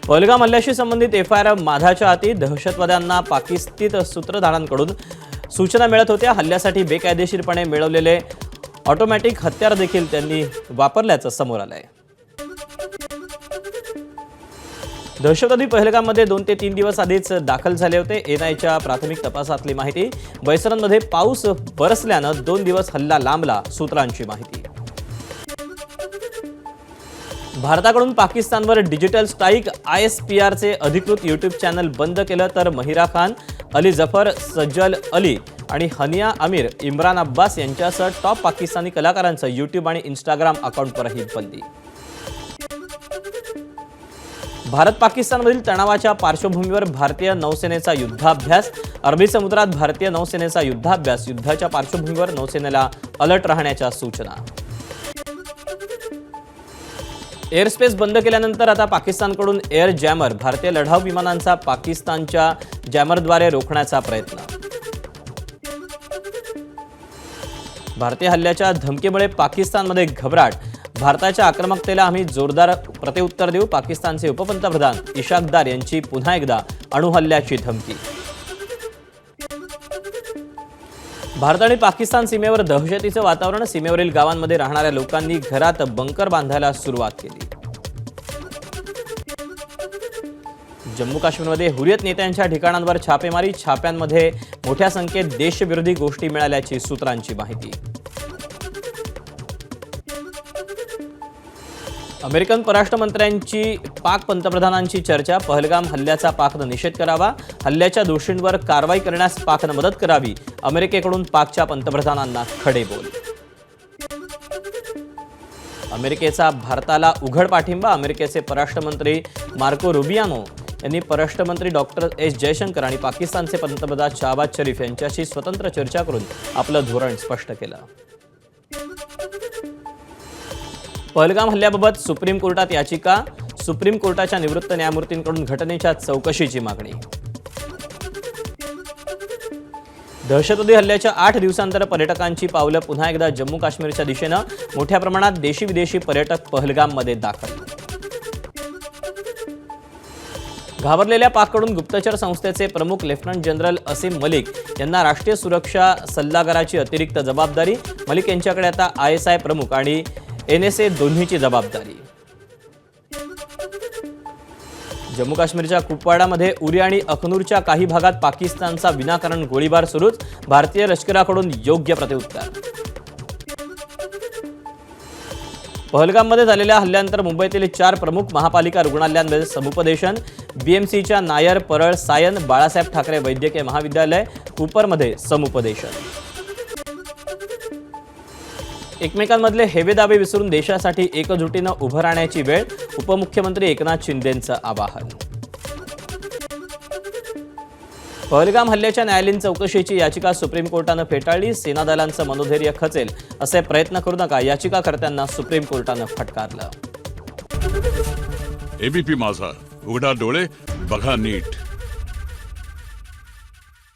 पहलगाम हल्ल्याशी संबंधित एफआयआर माधाच्या हाती. दहशतवाद्यांना पाकिस्तानी सूत्रधारांकडून सूचना मिळत होत्या. हल्ल्यासाठी बेकायदेशीरपणे मिळवलेले ऑटोमॅटिक हत्यार देखील त्यांनी वापरल्याचं समोर आलंय. दहशतवादी पहलगाममध्ये 2 ते 3 दिवस आधीच दाखल झाले होते. एनआयच्या प्राथमिक तपासातली माहिती. बैसरमध्ये पाऊस बरसल्यानं 2 दिवस हल्ला लांबला, सूत्रांची माहिती. भारताकडून पाकिस्तानवर डिजिटल स्ट्राईक. ISPRचे अधिकृत यूट्यूब चॅनल बंद केलं तर महिरा खान, अली जफर, सज्जल अली आणि हनिया अमीर, इम्रान अब्बास यांच्यासह टॉप पाकिस्तानी कलाकारांचं यूट्यूब आणि इंस्टाग्राम अकाउंटवरही बंदी. भारत पाकिस्तानमधील तणावाच्या पार्श्वभूमीवर भारतीय नौसेनेचा युद्धाभ्यास. अरबी समुद्रात भारतीय नौसेनेचा युद्धाभ्यास. युद्धाच्या पार्श्वभूमीवर नौसेनेला अलर्ट राहण्याच्या सूचना. एअर स्पेस बंद केल्यानंतर आता पाकिस्तानकडून एअर जॅमर. भारतीय लढाऊ विमानांचा पाकिस्तानच्या जॅमरद्वारे रोखण्याचा प्रयत्न. भारतीय हल्ल्याच्या धमकीमुळे पाकिस्तानमध्ये घबराट. भारताच्या आक्रमकतेला आम्ही जोरदार प्रत्युत्तर देऊ. पाकिस्तानचे उपपंतप्रधान इशाक दार यांची पुन्हा एकदा अणुहल्ल्याची धमकी. भारत आणि पाकिस्तान सीमेवर दहशतीचं वातावरण. सीमेवरील गावांमध्ये राहणाऱ्या लोकांनी घरात बंकर बांधायला सुरुवात केली. जम्मू काश्मीरमध्ये हुरियत नेत्यांच्या ठिकाणांवर छापेमारी. छाप्यांमध्ये मोठ्या संख्येत देशविरोधी गोष्टी मिळाल्याची सूत्रांची माहिती. अमेरिकन परराष्ट्रमंत्र्यांची पाक पंतप्रधानांची चर्चा. पहलगाम हल्ल्याचा पाकनं निषेध करावा. हल्ल्याच्या दोषींवर कारवाई करण्यास पाकनं मदत करावी. अमेरिकेकडून पाकच्या पंतप्रधानांना खडे बोल. अमेरिकेचा भारताला उघड पाठिंबा. अमेरिकेचे परराष्ट्रमंत्री मार्को रुबियानो यांनी परराष्ट्रमंत्री डॉक्टर एस जयशंकर आणि पाकिस्तानचे पंतप्रधान शहबाज शरीफ यांच्याशी स्वतंत्र चर्चा करून आपलं धोरण स्पष्ट केलं. पहलगाम हल्ल्याबाबत सुप्रीम कोर्टात याचिका. सुप्रीम कोर्टाच्या निवृत्त न्यायमूर्तींकडून घटनेच्या चौकशीची मागणी. दहशतवादी हल्ल्याच्या 8 दिवसांतर पर्यटकांची पावलं पुन्हा एकदा जम्मू काश्मीरच्या दिशेनं. मोठ्या प्रमाणात देशी विदेशी पर्यटक पहलगाममध्ये दाखल. घाबरलेल्या पाककडून गुप्तचर संस्थेचे प्रमुख लेफ्टनंट जनरल असीम मलिक यांना राष्ट्रीय सुरक्षा सल्लागाराची अतिरिक्त जबाबदारी. मलिक यांच्याकडे आता ISI प्रमुख आणि NSA दोन्हीची जबाबदारी. जम्मू काश्मीरच्या कुपवाडामध्ये उरी आणि अखनूरच्या काही भागात पाकिस्तानचा विनाकारण गोळीबार सुरूच. भारतीय लष्कराकडून योग्य प्रत्युत्तर. पहलगाममध्ये झालेल्या हल्ल्यानंतर मुंबईतील 4 प्रमुख महापालिका रुग्णालयांमध्ये समुपदेशन. BMCच्या नायर, परळ, सायन, बाळासाहेब ठाकरे वैद्यकीय महाविद्यालय, कुपरमध्ये समुपदेशन. एकमेकांमधले हेवेदावे विसरून देशासाठी एकजुटीनं उभं राहण्याची वेळ. उपमुख्यमंत्री एकनाथ शिंदेंचं आवाहन. पहलगाम हल्ल्याच्या न्यायालयीन चौकशीची याचिका सुप्रीम कोर्टानं फेटाळली. सेनादलांचं मनोधैर्य खचेल असे प्रयत्न करू नका, याचिकाकर्त्यांना सुप्रीम कोर्टानं फटकारलं. ABP माझा, उघडा डोळे बघा नीट.